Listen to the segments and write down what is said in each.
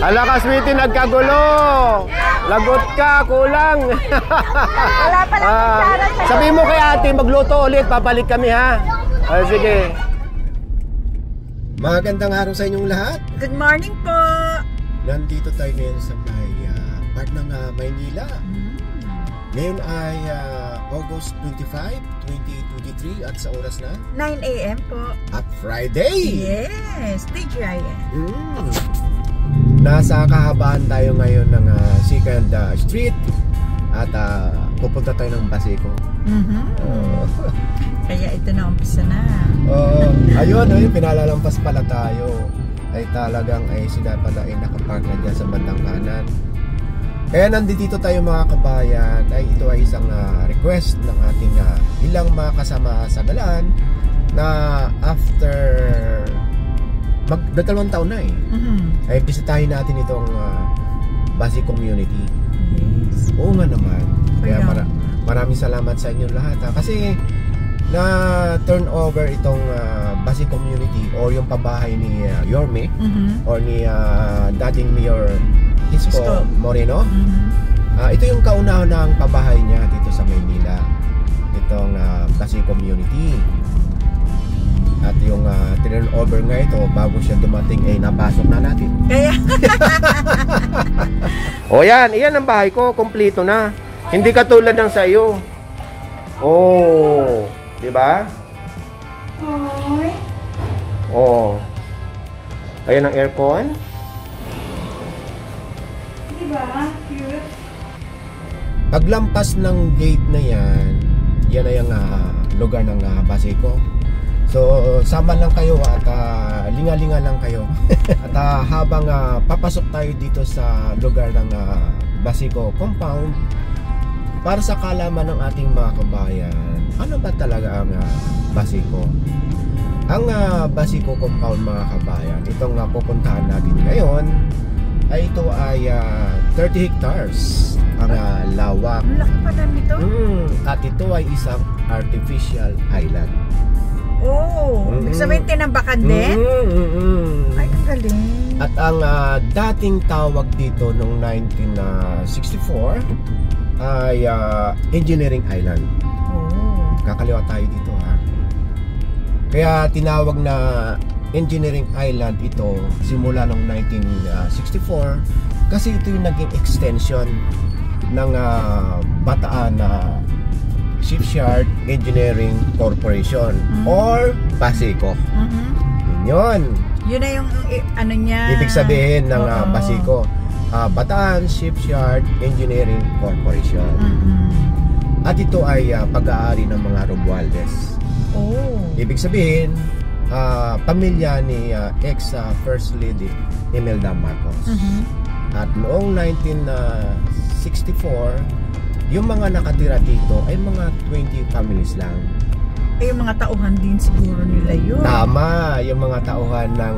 Ala ka, sweetie, nagkagulo. Lagot ka, kulang. Wala pa lang kutsara. Sabi mo kay ate, magluto ulit. Babalik kami, ha? Ay, sige. Magandang araw sa inyong lahat. Good morning po. Nandito tayo ngayon sa may part ng Maynila. Ngayon ay August 25, 2023 at sa oras na 9 AM po. At Friday. Yes, TGIN. Nasa kahabaan tayo ngayon ng 2nd Street at pupunta tayo ng Basico. Kaya ito na, umpisa na. Ayun, pinalalampas pala tayo. Ay talagang sila pala ay nakapark na dyan sa bandang kanan. Kaya nandito tayo mga kabayan. Ito ay isang request ng ating ilang mga kasama sa galaan na after magdadalawang taon na ay bisitahin natin itong Basic Community. Yes. Oo nga naman. Kaya maraming salamat sa inyo lahat kasi na turn over itong Basic Community o yung pabahay ni Yorme or ni dating Mayor Isko Moreno. Ito yung kauna-unahang pabahay niya dito sa Maynila, itong Basic Community. At yung turn over nga ito, bago siya dumating napasok na natin. Kaya o yan, iyan ang bahay ko, kompleto na. Hindi katulad ng sa iyo. Oh, di ba? Oh. Ayan ang aircon. Di ba? Cute. Paglampas ng gate na yan, yan ay ang lugar ng Basico. So, sama lang kayo at linga-linga lang kayo. At habang papasok tayo dito sa lugar ng Basico compound, para sa kalaman ng ating mga kabayan, ano ba talaga ang Basico? Ang Basico compound mga kabayan, itong pupuntahan natin ngayon, ay ito ay 30 hectares ang lawak. Ang laki pa na nito? At ito ay isang artificial island. Ibig sabihin tinambakan din? Ay, ang galing. At ang dating tawag dito noong 1964 ay Engineering Island. Kakaliwa tayo dito Kaya tinawag na Engineering Island ito simula noong 1964 kasi ito yung naging extension ng Bataan Shipyard Engineering Corporation or Basico. Yun. Yun na yung ano niya. Ibig sabihin ng Basico, Bataan Shipyard Engineering Corporation. At ito ay pag-aari ng mga Romualdez. Ibig sabihin, pamilya ni ex-First Lady Imelda Marcos. At noong 1964, yung mga nakatira dito ay mga 20 families lang. Yung mga tauhan din siguro nila yun. Tama, yung mga tauhan ng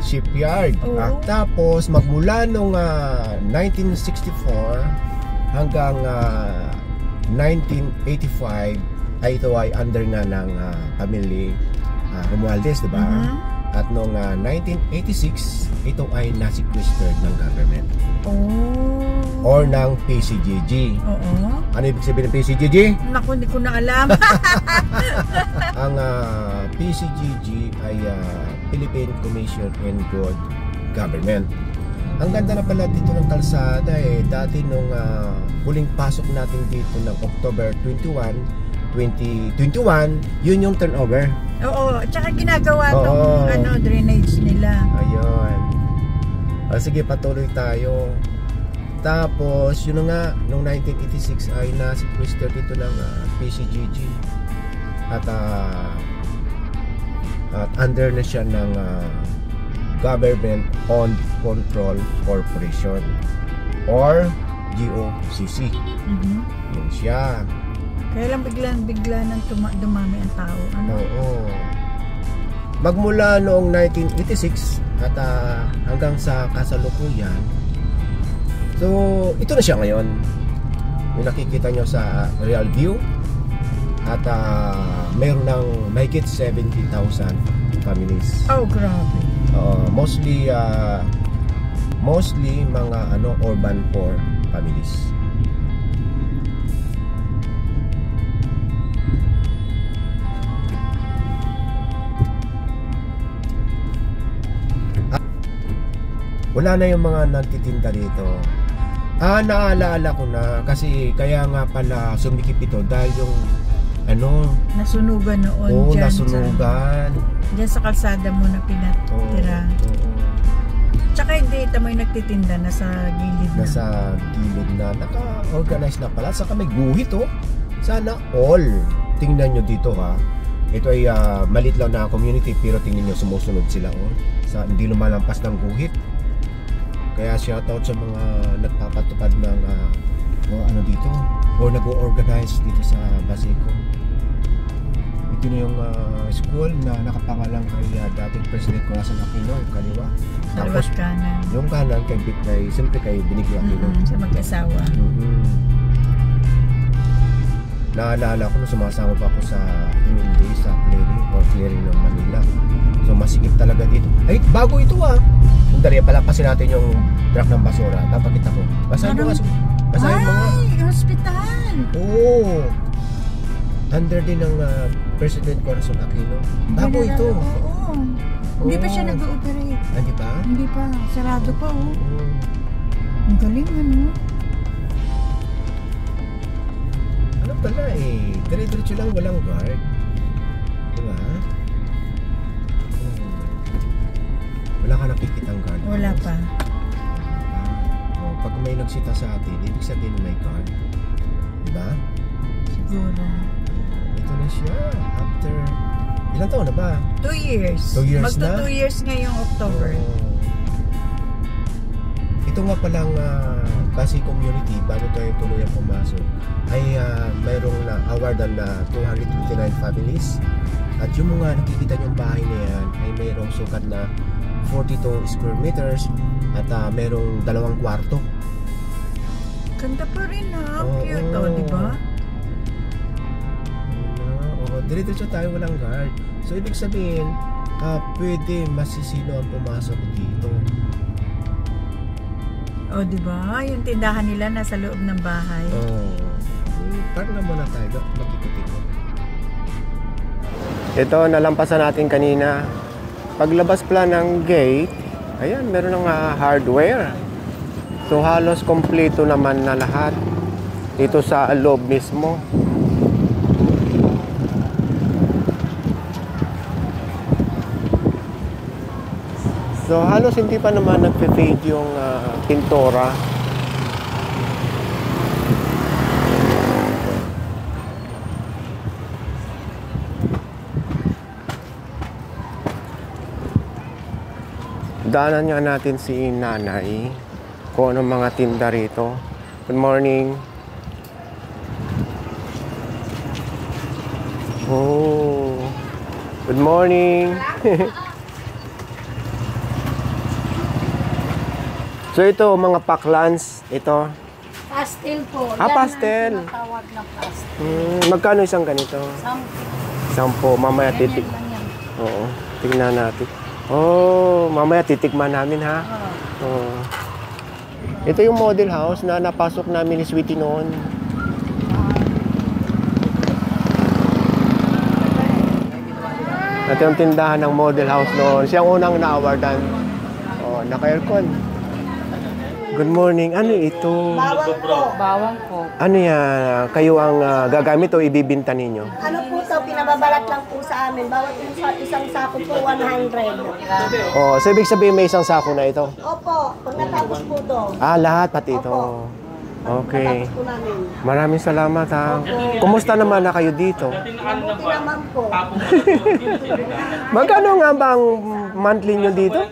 shipyard. Tapos magmula nung 1964 hanggang 1985 ay ito ay under nga ng pamilya Romualdez, diba? At noong 1986 ito ay nasequestered ng government. Or ng PCGG. Ano ibig sabihin ng PCGG? Naku, hindi ko na alam. Ang PCGG ay Philippine Commission on Good Government. Ang ganda na pala dito ng kalsada dati nung huling pasok natin dito ng October 21, 2021, yun yung turnover. Tsaka ginagawa tong drainage nila. Ayun. Sige, patuloy tayo. Tapos, yun nga, noong 1986 ay na-sequester dito ng PCGG. At under na siya ng Government Owned Control Corporation or GOCC. Yun siya. Kaya lang bigla nang dumami ang tao. Magmula noong 1986 at hanggang sa kasalukuyan, so ito na siya ngayon. Yung nakikita nyo sa Real View. At mayroon ng mahigit 70,000 families. Grabe. Mostly mostly mga urban poor families. Wala na yung mga nagtitinda dito. Naalala ko na kasi kaya nga pala sumikip ito dahil yung nasunugan noon dyan. Nasunugan. Diyan sa kalsada mo na pinatira. Tsaka hindi, tamoy nagtitinda na sa gilid na. Nasa gilid na. Naka-organize na pala. Saka may guhit Sana all. Tingnan nyo dito ha. Ito ay maliit lang na community pero tingnan nyo sumusunod sila hindi lumalampas ng guhit. Kaya shoutout sa mga nagpapatupad ng dito o nag-organize dito sa Baseco. Ito na yung school na nakapangalan kay dating President Corazon Aquino, yung kaliwa. Tapos kanan. Yung kanan siyempre kay Benigno Aquino. Sa mag-asawa. Naalala ko nung sumasama pa ako sa MMD sa clearing ng Manila. So masikip talaga dito. Ay, bago ito Kung dali, palapasin natin yung truck ng basura. Napakita ko. Basahin mo basahin mo nga. Ay, hospital! Oo. Under din ng President Corazon Aquino. Bago ito. Oo. Hindi pa siya nag-ooperate. Hindi pa? Hindi pa. Sarado pa Ang galing Pala dire-diretso lang, walang guard. Diba? Wala ka nakikitang guard. Wala pa. Pag may nagsita sa atin, ibig sabihin may guard. Diba? Siguro. Ito na siya. After ilang taon na ba? 2 years. 2 years na? 2 years ngayong October. Ito nga palang Basi community, bago tayo tuloy ang pumasok, ay mayroong na awardan na 229 families. At yung mga nakikita nyong bahay na yan ay mayroong sukat na 42 square meters at mayroong 2 kwarto. Ganda pa rin cute diba? Dire-diretso tayo, walang guard. So ibig sabihin, pwede masisino ang pumasok dito. Diba? Yung tindahan nila nasa loob ng bahay. Parang na muna tayo. Makikot-ikot. Ito, nalampasan natin kanina. Paglabas pala ng gate, ayan, meron ng hardware. So, halos kompleto naman na lahat. Dito sa loob mismo. So halos hindi pa naman nagpe-fade yung pintura. Daanan nga natin si nanay kung anong mga tinda rito. Good morning. Good morning. So ito, mga paklans, ito. Pastel po. Pastel. Yan ang tinatawag na pastel. Magkano isang ganito? 10. Mamaya titik. Oo, tignan natin. Mamaya titikman namin ha. Ito yung model house na napasok namin ni Sweetie noon. Ito yung tindahan ng model house noon. Siya ang unang na-awardan. Naka-aircon. Good morning. Ano ito? Bawang po. Bawang po. Ano yan? Kayo ang gagamit o ibibinta ninyo? Ano po ito? Pinababalat lang po sa amin. Bawat isang sako po, 100. So ibig sabihin may isang sako na ito? Opo. Pag natapos po ito. Lahat pati ito. Okay. Natapos po namin. Maraming salamat ha. Kumusta naman na kayo dito? Mabuti naman po. Magkano nga ba ang monthly nyo dito?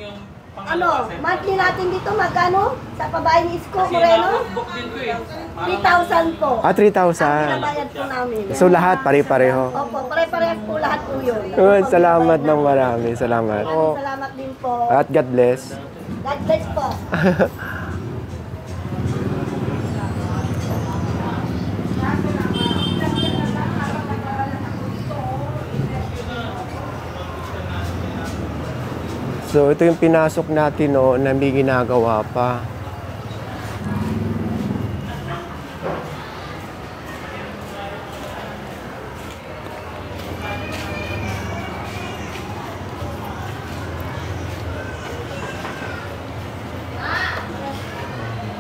Monthly natin dito, magkano? Sa pabahay ni Isko Moreno? 3,000 po. 3,000. Pinabayad po namin. So lahat pare-pareho? Opo, pare-parehas po lahat po yun. Salamat ng marami. Salamat. Maraming salamat din po. At God bless. God bless po. So ito yung pinasok natin no, na may ginagawa pa.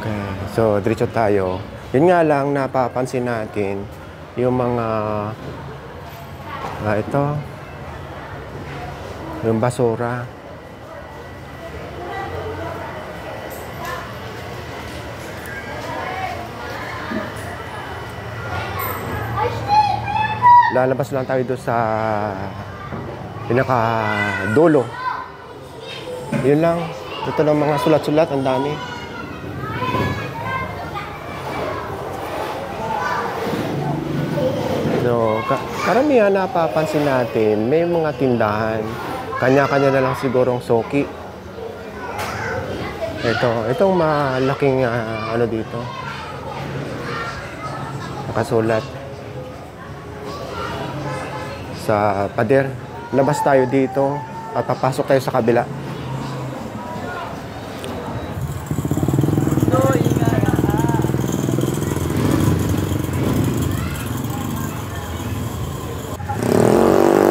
Okay, so diretso tayo. Yun nga lang napapansin natin yung mga ito yung basura. Lalabas lang tayo doon sa pinaka-dulo. Yun lang. Ito lang mga sulat-sulat. Ang dami. So, karamihan napapansin natin, may mga tindahan. Kanya-kanya na lang sigurong soki. Itong malaking ano dito. Nakasulat. Sa pader. Labas tayo dito at papasok tayo sa kabila.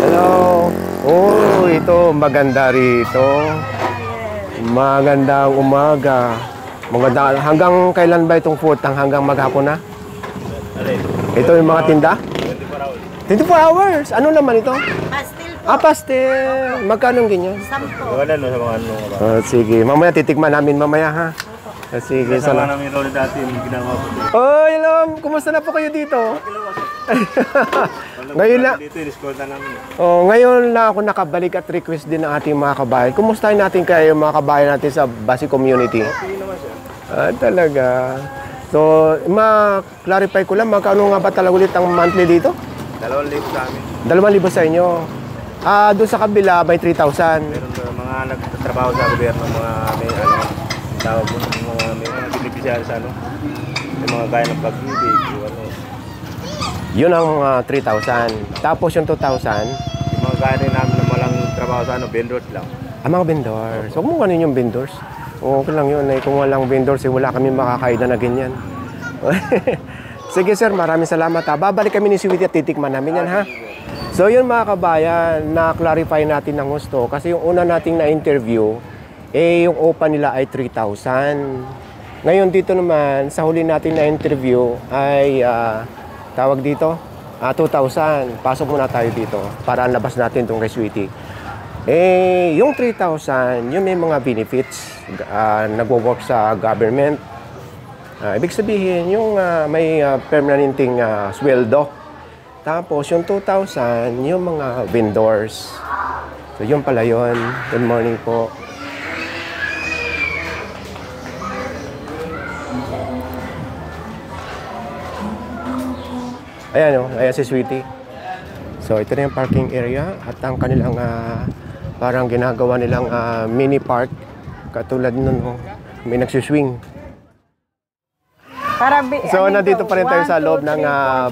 Hello. Oh, ito maganda rito. Magandang umaga. Maganda. Hanggang kailan ba itong food? Hanggang maghapon na? Ito yung mga tinda? 24 hours. Ano naman ito? Pastil po. Pastil. Magkano ganyan? 10. Wala no sa mga ano. Sige, mamaya titikman namin mamaya ha. Sige, Kasama salamat. namin role dati yung ginawa ko. Oh, hello. Kumusta na po kayo dito? Ngayon na. Dito in-escorta namin. Oh, ngayon na ako nakabalik at request din ng ating mga kabayan. Kumustahin natin kayo mga kabayan natin sa Basi community? Okay naman siya. Talaga. So, ma-clarify ko lang magkano nga ba talaga ulit ang monthly dito? 2,000 sa amin. 2,000 sa inyo. Doon sa kabila may 3,000. Meron doon mga nagtatrabaho sa gobyerno, mga may tawag mo, may mga beneficiary sa ano. May mga gaya ng pag-ibig, ano. Yun ang 3,000. Tapos yung 2,000, Yung mga gaya rin namin na walang trabaho sa ano, vendors lang. mga vendors. So, kung ano yung vendors, okay lang yun. Kung walang vendors, wala kami makakaida na ganyan. Sige sir, maraming salamat ha. Babalik kami ni Sweetie at titikman namin yan ha. So yun mga kabayan, na-clarify natin ng gusto. Kasi yung una nating na-interview, yung OPA nila ay 3,000. Ngayon dito naman, sa huli natin na-interview ay, tawag dito, 2,000. Pasok muna tayo dito para labas natin itong kay Sweetie. Yung 3,000, yun may mga benefits. Nagwo-work sa government. Ibig sabihin, yung may permanenting sweldo. Tapos, yung 2,000, yung mga vendors. So, yun pala yun. Good morning po. Ayan o, ayan si Sweetie. So, ito na yung parking area at ang kanilang parang ginagawa nilang mini park. Katulad nun, may nagsuswing. So, nandito pa rin tayo sa loob ng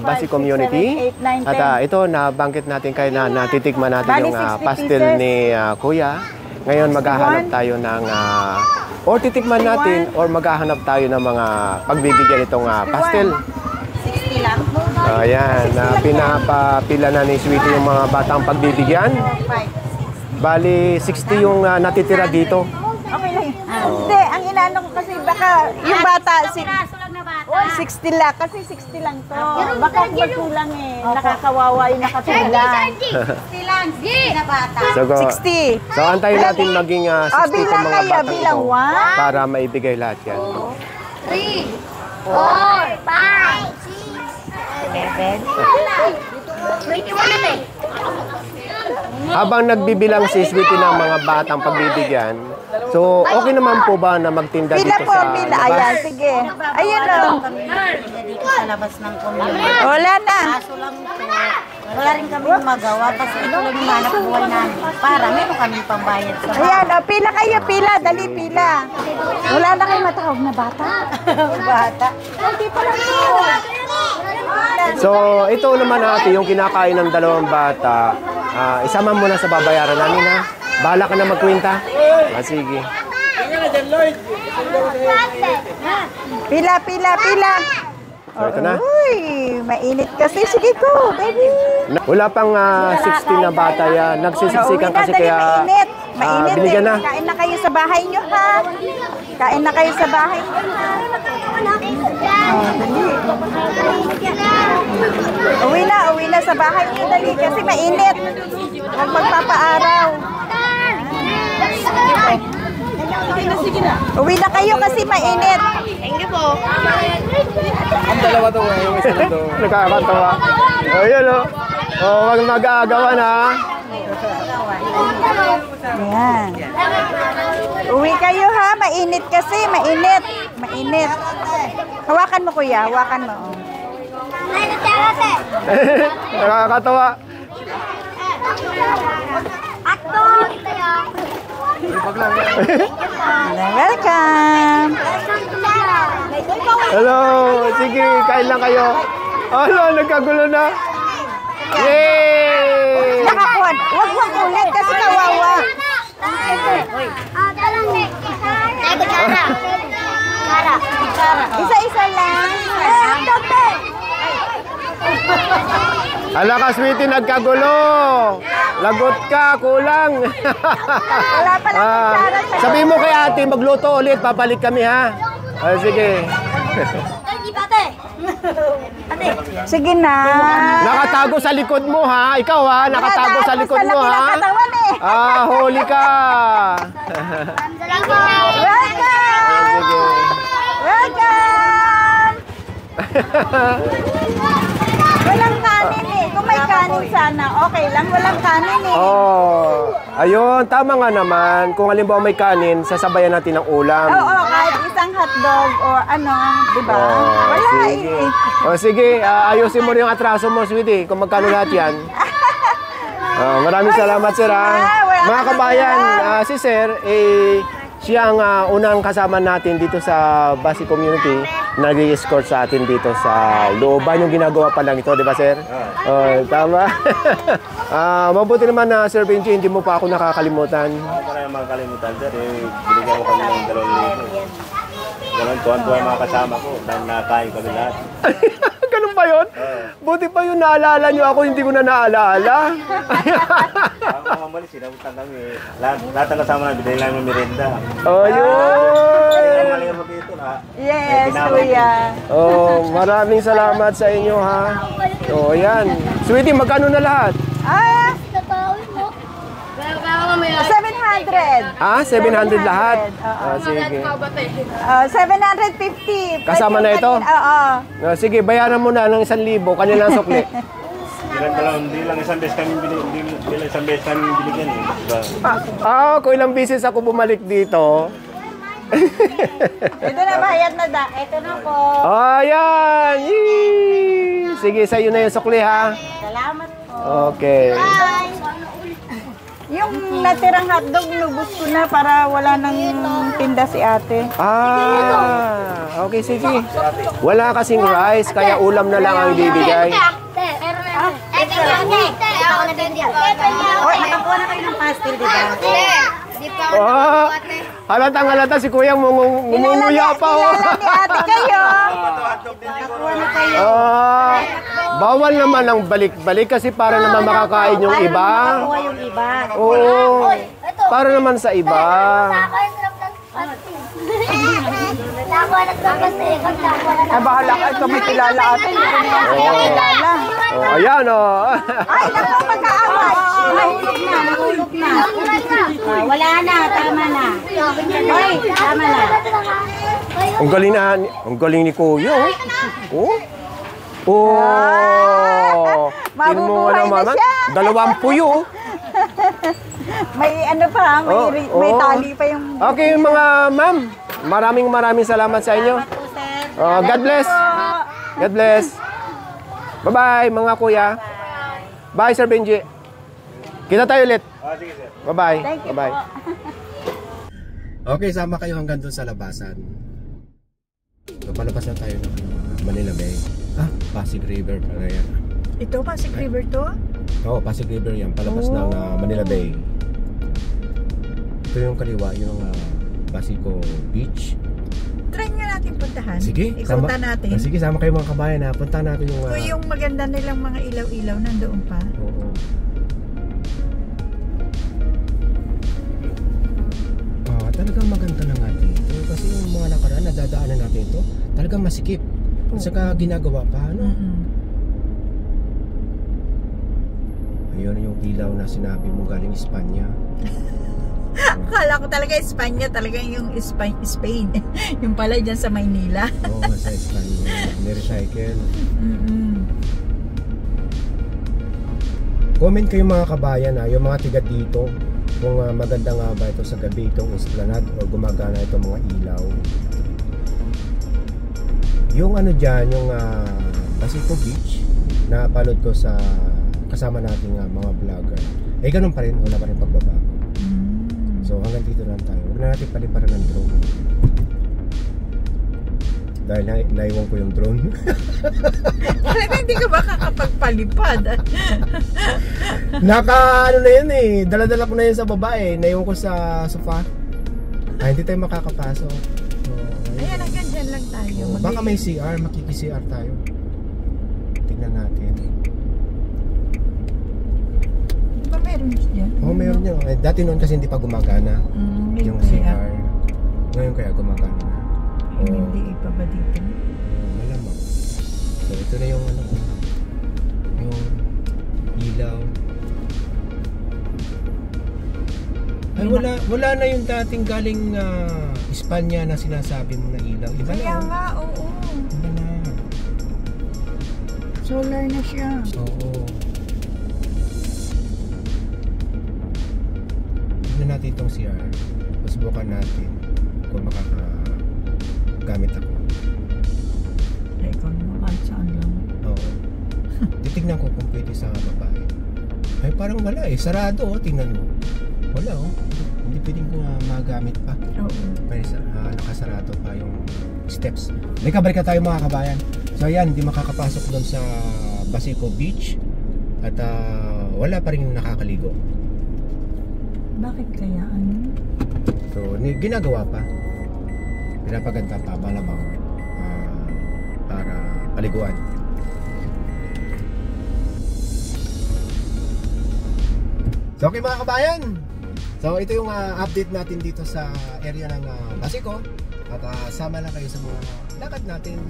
Basi community. At ito, nabanggit natin kayo na natitikman natin yung pastil ni Kuya. Ngayon, maghahanap tayo ng or titikman natin or maghahanap tayo ng mga pagbibigyan itong pastil. 60 lang. Ayan, pinapapila na ni Sweetie yung mga batang pagbibigyan. Bali, 60 yung natitira dito. Okay lang. Hindi, ang inaano ko kasi baka yung bata, 60 lang. Kasi 60 lang to. Baka kulang eh. Nakakawawa yung nakatula. 60 lang. Na bata. So, 60. So, antayin natin maging 60 itong bilang mga kayo, batang bilang ito 1. para maibigay lahat yan. 3, 4, 5, 6, 7. Habang nagbibilang si Sweetie ng mga batang pagbibigyan, so okay naman po ba na magtinda Pila dito po, sa pila. Ayan, labas? sige. Ayan o. Dito sa labas ng community. Wala na. Kaso lang po, wala rin kami magawa kasi ito lang yung hanap buhay namin. Para meron kami pambayad sa Ayan o, pila kayo, pila. Dali, pila. Wala na kayo matawag na bata. Bata. Hindi pa lang po. So ito naman natin yung kinakain ng dalawang bata. Isama mo na sa babayaran namin ha. Bahala ka na magkwenta. Ah, sige. Pila, pila, pila. So, ito na. Uy, mainit kasi. Sige ko, baby. Wala pang 16 na bata yan. Nagsisiksikan kasi dali, kaya mainit. Mainit binigyan na. Kain na kayo sa bahay nyo, ha? Kain na kayo sa bahay nyo, ha? Uwi na sa bahay nyo, dali. Kasi mainit. Huwag magpapaaraw. Uwi na kayo kasi mainit. Thank you po. Ang dalawa to, yung isa to. Nakakatawa. O, yun o. O, wag mag-aagawan ha. Ayan. Uwi kayo ha, mainit kasi, mainit. Mainit. Hawakan mo kuya, hawakan mo. Nakakatawa. Welcome. Hello. Sige, kain lang kayo. Ano, nagkagulo na. Yay! Nakakuha. Huwag ulit kasi kawawa. Isa-isa lang. Ala ka, sweetie, nagkagulo. Lagot ka, kulang. Wala pala kutsara sa... Sabi mo kay ate, magluto ulit, babalik kami ha. Sige. Sige na. Nakatago sa likod mo ha. Ikaw ha, nakatago sa likod mo Sa laki ng ha. katawan eh. Huli ka. Welcome! Welcome! Walang kanin eh. Kung may kanin sana, okay lang. Walang kanin eh. Oh, ayun, tama nga naman. Kung halimbawa may kanin, sasabayan natin ng ulam. Oo, kahit isang hotdog or ano, di ba? Oh, Wala sige. eh. Oh, sige, ayusin mo rin yung atraso mo, sweetie. Kung magkano lahat yan. Maraming salamat, sir. Mga kabayan, si sir, siya ang unang kasama natin dito sa Basi Community. Nag-i-escort sa atin dito sa looban yung ginagawa pa lang ito, di ba, sir? Tama. Mabuti naman na, Sir Benji, hindi mo pa ako nakakalimutan. Ako na yung makakalimutan, sir. Binigyan ko kami ng 2,000. Ganun, tuwan-tuwa yung mga kasama ko. Dahil nakain kami lahat. Ganun ba yun? Buti pa yung naalala nyo ako, hindi ko na naalala. Ako mga malis, sinabutan kami. Lahat ng kasama na, binili namin ng merienda. Oh, yun. Malingan mo dito na. Yes, kuya. Oh, maraming salamat sa inyo, ha. Oh, yan. Sweetie, magkano na lahat? 700. 700 lahat? Oo. Sige. 750. Kasama na ito? Oo. Sige, bayaran mo na ng 1,000 kanilang sukli. Hindi lang isang beses kami binigyan. Diba? Kung ilang beses ako bumalik dito. Ito na, bayad na da. Ito na po. Ayan! Yee! Sige, sa'yo na yung sukli, ha? Salamat po. Okay. Yung natirang hotdog, nubos ko na para wala nang tinda si ate. Okay, sige. Wala kasing rice, kaya ulam na lang ang ibibigay. Nakakuha na kayo ng pastel, di ba? Halata si Kuya ngumuya pa. Kilala ni ate kayo. Bawal naman ang balik-balik kasi para naman makakain yung iba. Yung iba. Oo. Para naman sa iba. Bahala ka, ito may kilala ate. Hindi ko naman kaya kilala. Ayan o. Ay, naku, magkaaway. Nahulog na. Wala na, tama na. Ay, tama na. Ang galing ni Kuya. Oh. Mabubuhay na siya. 2 puyo. May ano pa, may tali pa yung... Okay, mga ma'am. Maraming salamat sa inyo. God bless. God bless. Bye-bye, mga kuya. Bye, Sir Benji. Kita tayo ulit. Sige, sir. Bye-bye. Thank you Bye-bye. po. Okay, sama kayo hanggang doon sa labasan. So, palabas na tayo ng Manila Bay. Pasig River pala yan. Ito, Pasig River to? Oo, Pasig River yan. Palabas ng Manila Bay. Ito yung kaliwa, yung Basico Beach. Try nga natin puntahan. Sige, ikutan natin. Sige, sama kayo mga kabayan ha. Punta natin yung... Kung yung maganda nilang mga ilaw-ilaw nandoon pa. Oo. Talagang maganda na nga dito. Kasi yung mga nakaraan, nadadaanan natin ito. Talagang masikip. At saka ginagawa pa, ano? Ayun yung ilaw na sinabi mo galing Espanya. Akala ko talaga Espanya, talaga yung Spain. Yung pala dyan sa Maynila. Oo, sa Espanya. Ni-recycle. Comment kayo mga kabayan yung mga tiga dito. Kung maganda nga ba ito sa gabi itong esplanade o gumagana itong mga ilaw. Yung ano dyan, yung Basico Beach na panood ko sa kasama nating mga vlogger. Ganun pa rin, wala pa rin pagbabago. So hanggang dito lang tayo. Huwag na natin paliparan ng drone. Dahil naiwan ko yung drone. Talaga hindi ka ba kakapagpalipad? Ano na yun dala-dala ko na yun sa baba naiwan ko sa sofa. Hindi tayo makakapasok. Ayan, hanggang dyan lang tayo. Baka may CR, makiki-CR tayo. Tingnan natin. Di ba meron dyan? Oo, meron yan. Dati noon kasi hindi pa gumagana yung CR. Ngayon kaya gumagana na. Hindi pa ba dito? Malamang. So ito na yung yung ilaw. Ay wala na yung dating galing Espanya na sinasabi mo na ilaw. Iba Kaya na. nga, oo. Iba na. Solar na siya. Oo. Tignan natin itong CR. Subukan natin kung makakagamit ako. Ikaw naman kahit saan lang. Oo. Titignan ko kung pwede sa babae. Ay parang wala sarado tingnan mo. Wala hindi pwedeng magamit pa. Oo. Pero nakasarado pa yung steps. Balik tayo mga kabayan. So ayan, hindi makakapasok doon sa Basico Beach. At wala pa rin nakakaligo. Bakit kaya ano? So ginagawa pa. Pinapaganda pa malamang para paliguan. So okay mga kabayan. So ito yung update natin dito sa area ng Basico. At sama lang kayo sa mga lakad natin,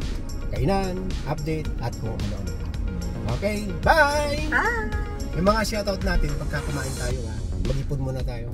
kainan, update at kung ano-ano. Okay, bye! Yung mga shoutout natin pagka kumain tayo mag-ipon muna tayo.